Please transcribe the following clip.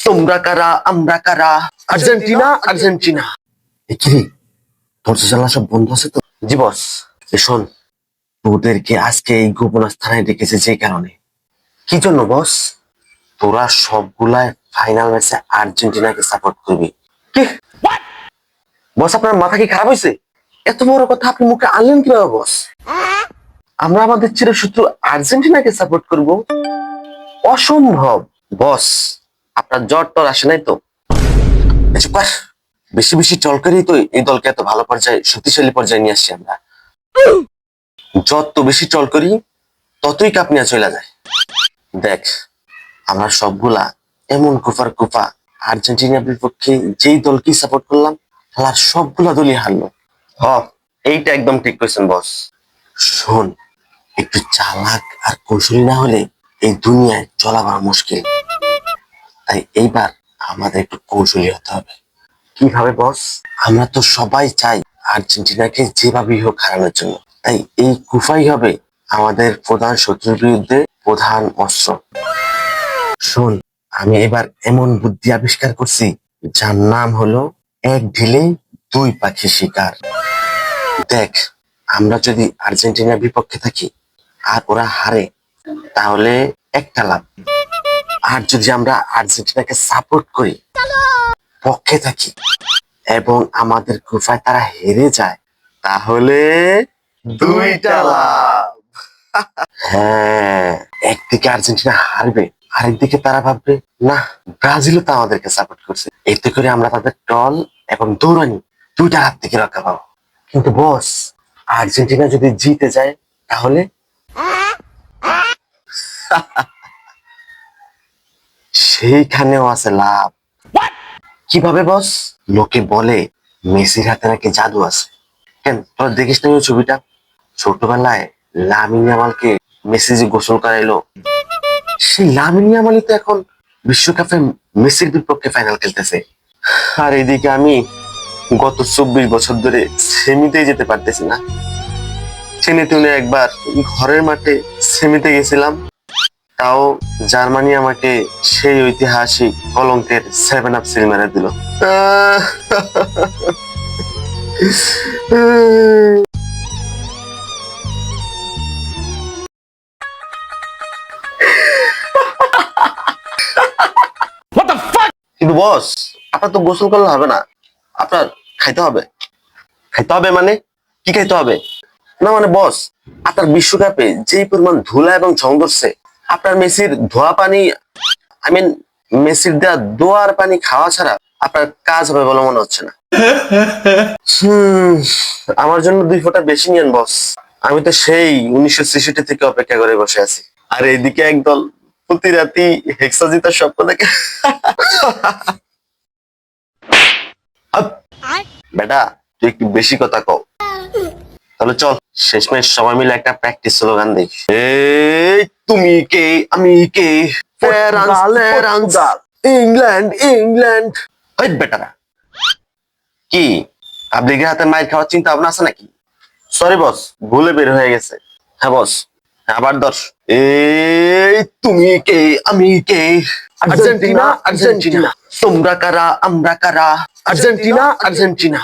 তোমরা কারা আমরা কারা, আর্জেন্টিনা আর্জেন্টিনা। কি দরজা জানলা সব বন্ধ আছে তো? জি বস। শোন, তোদেরকে আজকে এই গোপন স্থানে ডেকেছে যে কারণে। কি জন্য বস? তোরা সবগুলাই ফাইনাল ম্যাচে আর্জেন্টিনাকে সাপোর্ট করবি। কি বস, আপনার মাথা কি খারাপ হয়েছে? এত বড় কথা আপনি মুখে আনলেন কিভাবে বস? আমরা আমাদের চিরশত্রু আর্জেন্টিনাকে সাপোর্ট করব? অসম্ভব বস। আপনার জ্বর টর আসে নাই তো? বেশি বেশি টল করেই তো এই দলকে এত ভালো পর্যায়ে, শক্তিশালী পর্যায়ে নিয়ে আসছি আমরা। যত বেশি টল করি ততই কাপ নিয়ে চলে যায়। দেখ, আমরা সবগুলা এমন কুফার কুফা আর্জেন্টিনার বিপক্ষে যেই দলকে সাপোর্ট করলাম, খেলার সবগুলা দলই হারলো। এইটা একদম ঠিক কইছেন বস। শোন, একটু চালাক আর কৌশলী না হলে এই দুনিয়ায় চলাবার মুশকিল। তাই এইবার আমাদের একটু কৌশলী হতে হবে। কিভাবে বস? আমরা তো সবাই চাই আর্জেন্টিনাকে যেভাবেই হোক হারানোর জন্য। তাই এই কুফাই হবে আমাদের প্রধান শত্রুর বিরুদ্ধে প্রধান অস্ত্র। শোন, আমি এবার এমন বুদ্ধি আবিষ্কার করছি যার নাম হলো এক ঢিলে দুই পাখি শিকার। দেখ, আমরা যদি আর্জেন্টিনার বিপক্ষে থাকি আর ওরা হারে, তাহলে একটা লাভ। আর যদি আমরা আর্জেন্টিনাকে সাপোর্ট করি, পক্ষে থাকি, এবং আমাদের কুফায় তারা হেরে যায়, তাহলে দুইটা লাভ। হ্যাঁ, একদিকে আর্জেন্টিনা হারবে, আরেকদিকে তারা ভাববে না, ব্রাজিলও তো আমাদেরকে সাপোর্ট করছে। এতে করে আমরা তাদের টল এবং দৌড়ানি দুইটা হাত থেকে রক্ষা পাবো। কিন্তু বস, আর্জেন্টিনা যদি জিতে যায় তাহলে? সেইখানেও আছে লাভ। কিভাবে বস? লোকে বলে মেসির হাতে নাকি জাদু আছে। কেন, তোরা দেখিস না ওই ছবিটা? ছোটবেলায় লামিন ইয়ামালকে মেসি যে গোসল করাইলো, সেই লামিন ইয়ামালই তো এখন বিশ্বকাপে মেসির বিপক্ষে ফাইনাল খেলতেছে। আর এদিকে আমি গত 24 বছর ধরে সেমিতেই যেতে পারতেছি না। টেনে টুনে একবার ঘরের মাঠে সেমিতে গেছিলাম, তাও জার্মানি আমাকে সেই ঐতিহাসিক কলঙ্কের 7-up সিল মেরে দিল। কিন্তু বস, আপনার তো গোসল করলে হবে না, আপনার খাইতে হবে। খাইতে হবে মানে কি খাইতে হবে? না মানে বস, আপনার বিশ্বকাপে যেই পরিমাণ ধুলা এবং ঝং ধরছে, আপনার মেসির ধোয়া পানি, আই মিন মেসির দেওয়া দোয়ার পানি খাওয়া ছাড়া আপনার কাজ হবে বলে মনে হচ্ছে না। আমার জন্য 2 ফোঁটা বেশি নিয়েন বস। আমি তো সেই 1966 থেকে অপেক্ষা করে বসে আছি। আর এইদিকে একদল প্রতি রাতি হেক্সা জিতার স্বপ্ন দেখে। বেটা, তুই একটু বেশি কথা কও। তাহলে চল শেষমেশ সবাই মিলে একটা প্র্যাকটিস স্লোগান দিই। এই তুমি কে আমি কে, ইংল্যান্ড ইংল্যান্ড। ওই বেটারা, কি আবলিগের হাতে মাইর খাওয়ার চিন্তা ভাবনা আছে নাকি? সরি বস, ভুলে বের হয়ে গেছে। হ্যাঁ বস, আবার দর্শ। এই তুমি কে আমি কে, আর্জেন্টিনা আর্জেন্টিনা। তোমরা কারা আমরা কারা, আর্জেন্টিনা আর্জেন্টিনা।